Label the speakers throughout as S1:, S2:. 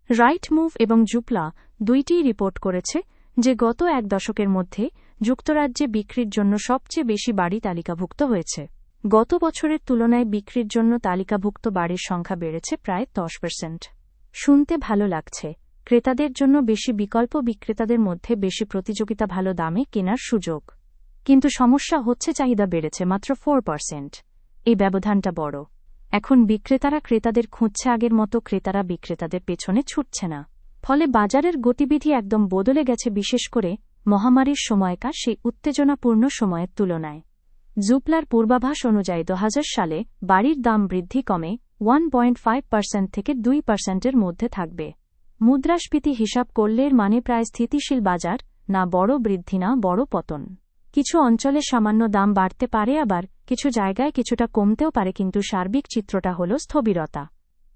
S1: রাইটমুভ এবং জুপলা দুইটিই রিপোর্ট করেছে যে গত এক দশকের মধ্যে যুক্তরাজ্যে বিক্রির জন্য সবচেয়ে বেশি বাড়ি তালিকাভুক্ত হয়েছে। গত বছরের তুলনায় বিক্রির জন্য তালিকাভুক্ত বাড়ির সংখ্যা বেড়েছে প্রায় 10%। শুনতে ভালো লাগছে, ক্রেতাদের জন্য বেশি বিকল্প, বিক্রেতাদের মধ্যে বেশি প্রতিযোগিতা, ভালো দামে কেনার সুযোগ। কিন্তু সমস্যা হচ্ছে চাহিদা বেড়েছে মাত্র 4%। এই ব্যবধানটা বড়। এখন বিক্রেতারা ক্রেতাদের খুঁজছে, আগের মতো ক্রেতারা বিক্রেতাদের পেছনে ছুটছে না। ফলে বাজারের গতিবিধি একদম বদলে গেছে, বিশেষ করে মহামারীর সময়কার সেই উত্তেজনাপূর্ণ সময়ের তুলনায়। জুপলার পূর্বাভাস অনুযায়ী 2000 সালে বাড়ির দাম বৃদ্ধি কমে 1.5% থেকে 2%-এর মধ্যে থাকবে। মুদ্রাস্ফীতি হিসাব করলে এর মানে প্রায় স্থিতিশীল বাজার, না বড় বৃদ্ধি না বড় পতন। কিছু অঞ্চলে সামান্য দাম বাড়তে পারে, আবার কিছু জায়গায় কিছুটা কমতেও পারে, কিন্তু সার্বিক চিত্রটা হল স্থবিরতা।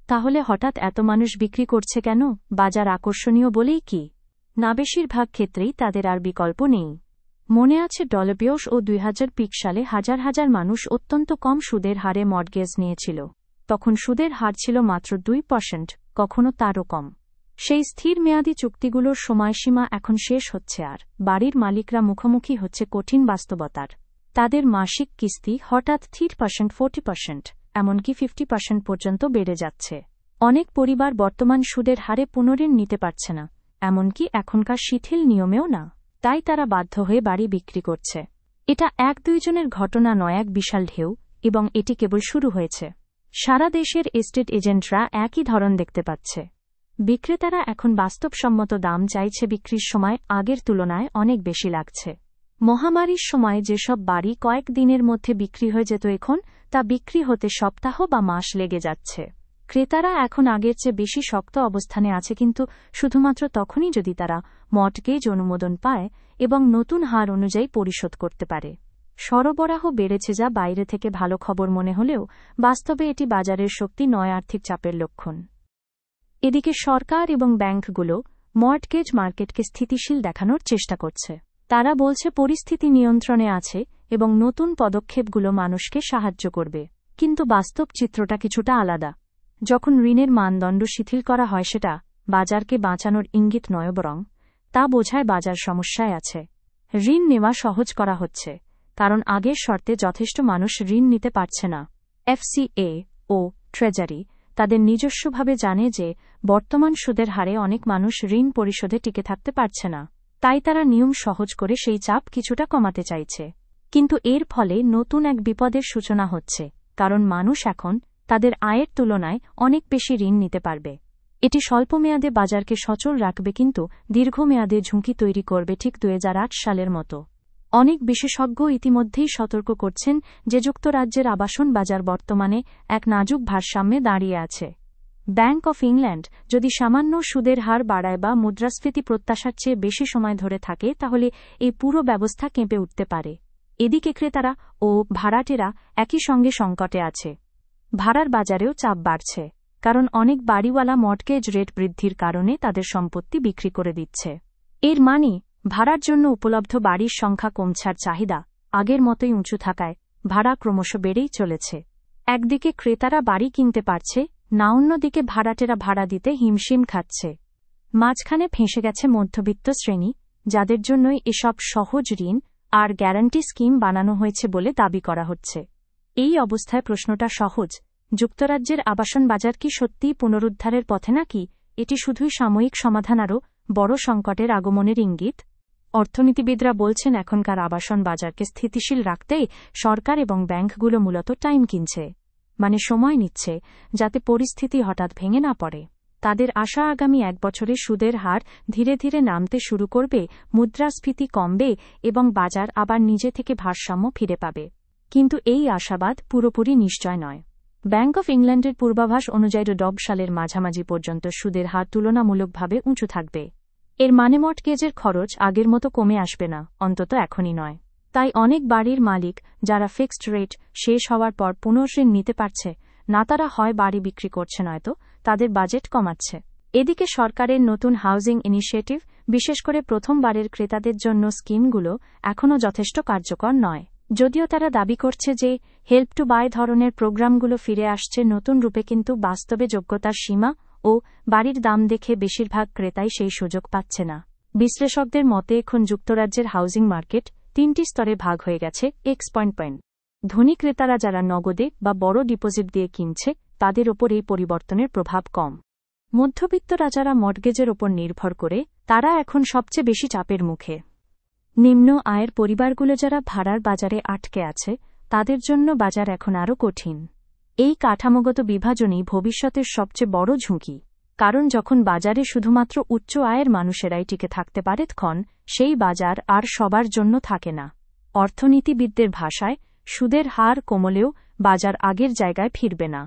S1: তাহলে হঠাৎ এত মানুষ বিক্রি করছে কেন? বাজার আকর্ষণীয় বলেই কি? না, বেশিরভাগ ক্ষেত্রেই তাদের আর বিকল্প নেই। মনে আছে ডলবিওস ও 2000 সালে হাজার হাজার মানুষ অত্যন্ত কম সুদের হারে মর্টগেজ নিয়েছিল। তখন সুদের হার ছিল মাত্র 2%, কখনো তারও কম। সেই স্থির মেয়াদী চুক্তিগুলোর সময়সীমা এখন শেষ হচ্ছে, আর বাড়ির মালিকরা মুখোমুখি হচ্ছে কঠিন বাস্তবতার। তাদের মাসিক কিস্তি হঠাৎ 3%, 40%, এমনকি 50% পর্যন্ত বেড়ে যাচ্ছে। অনেক পরিবার বর্তমান সুদের হারে পুনর্ঋণ নিতে পারছে না, এমনকি এখনকার শিথিল নিয়মেও না। তাই তারা বাধ্য হয়ে বাড়ি বিক্রি করছে। এটা 1-2 জনের ঘটনা নয়, এক বিশাল ঢেউ, এবং এটি কেবল শুরু হয়েছে। সারা দেশের এস্টেট এজেন্টরা একই ধরন দেখতে পাচ্ছে। বিক্রেতারা এখন বাস্তবসম্মত দাম চাইছে, বিক্রির সময় আগের তুলনায় অনেক বেশি লাগছে। মহামারীর সময় যেসব বাড়ি কয়েক দিনের মধ্যে বিক্রি হয়ে যেত, এখন তা বিক্রি হতে সপ্তাহ বা মাস লেগে যাচ্ছে। ক্রেতারা এখন আগের চেয়ে বেশি শক্ত অবস্থানে আছে, কিন্তু শুধুমাত্র তখনই যদি তারা মর্টগেজ অনুমোদন পায় এবং নতুন হার অনুযায়ী পরিশোধ করতে পারে। সরবরাহ বেড়েছে, যা বাইরে থেকে ভালো খবর মনে হলেও বাস্তবে এটি বাজারের শক্তি নয়, আর্থিক চাপের লক্ষণ। এদিকে সরকার এবং ব্যাংকগুলো মর্টগেজ মার্কেটকে স্থিতিশীল দেখানোর চেষ্টা করছে। তারা বলছে পরিস্থিতি নিয়ন্ত্রণে আছে এবং নতুন পদক্ষেপগুলো মানুষকে সাহায্য করবে। কিন্তু বাস্তব চিত্রটা কিছুটা আলাদা। যখন ঋণের মানদণ্ড শিথিল করা হয়, সেটা বাজারকে বাঁচানোর ইঙ্গিত নয়, বরং তা বোঝায় বাজার সমস্যায় আছে। ঋণ নেওয়া সহজ করা হচ্ছে, কারণ আগের শর্তে যথেষ্ট মানুষ ঋণ নিতে পারছে না। এফসিএ ও ট্রেজারি তাদের নিজস্বভাবে জানে যে বর্তমান সুদের হারে অনেক মানুষ ঋণ পরিশোধে টিকে থাকতে পারছে না। তাই তারা নিয়ম সহজ করে সেই চাপ কিছুটা কমাতে চাইছে। কিন্তু এর ফলে নতুন এক বিপদের সূচনা হচ্ছে, কারণ মানুষ এখন তাদের আয়ের তুলনায় অনেক বেশি ঋণ নিতে পারবে। এটি স্বল্পমেয়াদে বাজারকে সচল রাখবে, কিন্তু দীর্ঘমেয়াদে ঝুঁকি তৈরি করবে, ঠিক 2008 সালের মতো। অনেক বিশেষজ্ঞ ইতিমধ্যেই সতর্ক করছেন যে যুক্তরাজ্যের আবাসন বাজার বর্তমানে এক নাজুক ভারসাম্যে দাঁড়িয়ে আছে। ব্যাংক অফ ইংল্যান্ড যদি সামান্য সুদের হার বাড়ায় বা মুদ্রাস্ফীতি প্রত্যাশার চেয়ে বেশি সময় ধরে থাকে, তাহলে এই পুরো ব্যবস্থা কেঁপে উঠতে পারে। এদিকে ক্রেতারা ও ভাড়াটেরা একই সঙ্গে সংকটে আছে। ভাড়ার বাজারেও চাপ বাড়ছে, কারণ অনেক বাড়িওয়ালা মর্টগেজ রেট বৃদ্ধির কারণে তাদের সম্পত্তি বিক্রি করে দিচ্ছে। এর মানে ভাড়ার জন্য উপলব্ধ বাড়ির সংখ্যা কমছে, আর চাহিদা আগের মতোই উঁচু থাকায় ভাড়া ক্রমশ বেড়েই চলেছে। একদিকে ক্রেতারা বাড়ি কিনতে পারছে না, অন্যদিকে ভাড়াটেরা ভাড়া দিতে হিমশিম খাচ্ছে। মাঝখানে ফেঁসে গেছে মধ্যবিত্ত শ্রেণী, যাদের জন্যই এসব সহজ ঋণ আর গ্যারান্টি স্কিম বানানো হয়েছে বলে দাবি করা হচ্ছে। এই অবস্থায় প্রশ্নটা সহজ, যুক্তরাজ্যের আবাসন বাজার কি সত্যিই পুনরুদ্ধারের পথে, নাকি এটি শুধুই সাময়িক সমাধান আরও বড় সংকটের আগমনের ইঙ্গিত? অর্থনীতিবিদরা বলছেন এখনকার আবাসন বাজারকে স্থিতিশীল রাখতেই সরকার এবং ব্যাংকগুলো মূলত টাইম কিনছে, মানে সময় নিচ্ছে, যাতে পরিস্থিতি হঠাৎ ভেঙে না পড়ে। তাদের আশা আগামী 1 বছরে সুদের হার ধীরে ধীরে নামতে শুরু করবে, মুদ্রাস্ফীতি কমবে এবং বাজার আবার নিজে থেকে ভারসাম্য ফিরে পাবে। কিন্তু এই আশাবাদ পুরোপুরি নিশ্চয় নয়। ব্যাংক অফ ইংল্যান্ডের পূর্বাভাস অনুযায়ী 2020 সালের মাঝামাঝি পর্যন্ত সুদের হার তুলনামূলকভাবে উঁচু থাকবে। এর মানে মর্টগেজের খরচ আগের মতো কমে আসবে না, অন্তত এখনই নয়। তাই অনেক বাড়ির মালিক যারা ফিক্সড রেট শেষ হওয়ার পর পুনর্ঋণ নিতে পারছে না, তারা হয় বাড়ি বিক্রি করছে, নয়তো তাদের বাজেট কমাচ্ছে। এদিকে সরকারের নতুন হাউজিং ইনিশিয়েটিভ, বিশেষ করে প্রথমবারের ক্রেতাদের জন্য স্কিমগুলো এখনও যথেষ্ট কার্যকর নয়। যদিও তারা দাবি করছে যে হেল্প টু বাই ধরনের প্রোগ্রামগুলো ফিরে আসছে নতুন রূপে, কিন্তু বাস্তবে যোগ্যতার সীমা ও বাড়ির দাম দেখে বেশিরভাগ ক্রেতাই সেই সুযোগ পাচ্ছে না। বিশ্লেষকদের মতে এখন যুক্তরাজ্যের হাউজিং মার্কেট 3টি স্তরে ভাগ হয়ে গেছে। পয়েন্ট ধনী ক্রেতারা যারা নগদে বা বড় ডিপোজিট দিয়ে কিনছে তাদের ওপর এই পরিবর্তনের প্রভাব কম। মধ্যবিত্তরা যারা মর্টগেজের ওপর নির্ভর করে তারা এখন সবচেয়ে বেশি চাপের মুখে। নিম্ন আয়ের পরিবারগুলো যারা ভাড়ার বাজারে আটকে আছে তাদের জন্য বাজার এখন আরও কঠিন। এই কাঠামোগত বিভাজনই ভবিষ্যতের সবচেয়ে বড় ঝুঁকি, কারণ যখন বাজারে শুধুমাত্র উচ্চ আয়ের মানুষেরাই টিকে থাকতে পারে তখন সেই বাজার আর সবার জন্য থাকে না। অর্থনীতিবিদদের ভাষায় সুদের হার কমলেও বাজার আগের জায়গায় ফিরবে না,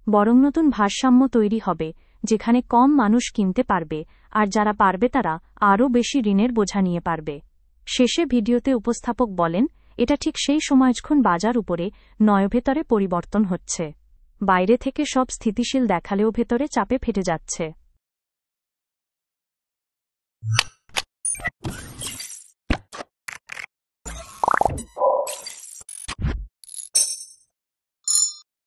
S1: বরং নতুন ভারসাম্য তৈরি হবে যেখানে কম মানুষ কিনতে পারবে আর যারা পারবে তারা আরও বেশি ঋণের বোঝা নিয়ে পারবে। শেষে ভিডিওতে উপস্থাপক বলেন, এটা ঠিক সেই সময় যখন বাজার উপরে নয় ভেতরে পরিবর্তন হচ্ছে। বাইরে থেকে সব স্থিতিশীল দেখালেও ভেতরে চাপে ফেটে যাচ্ছে।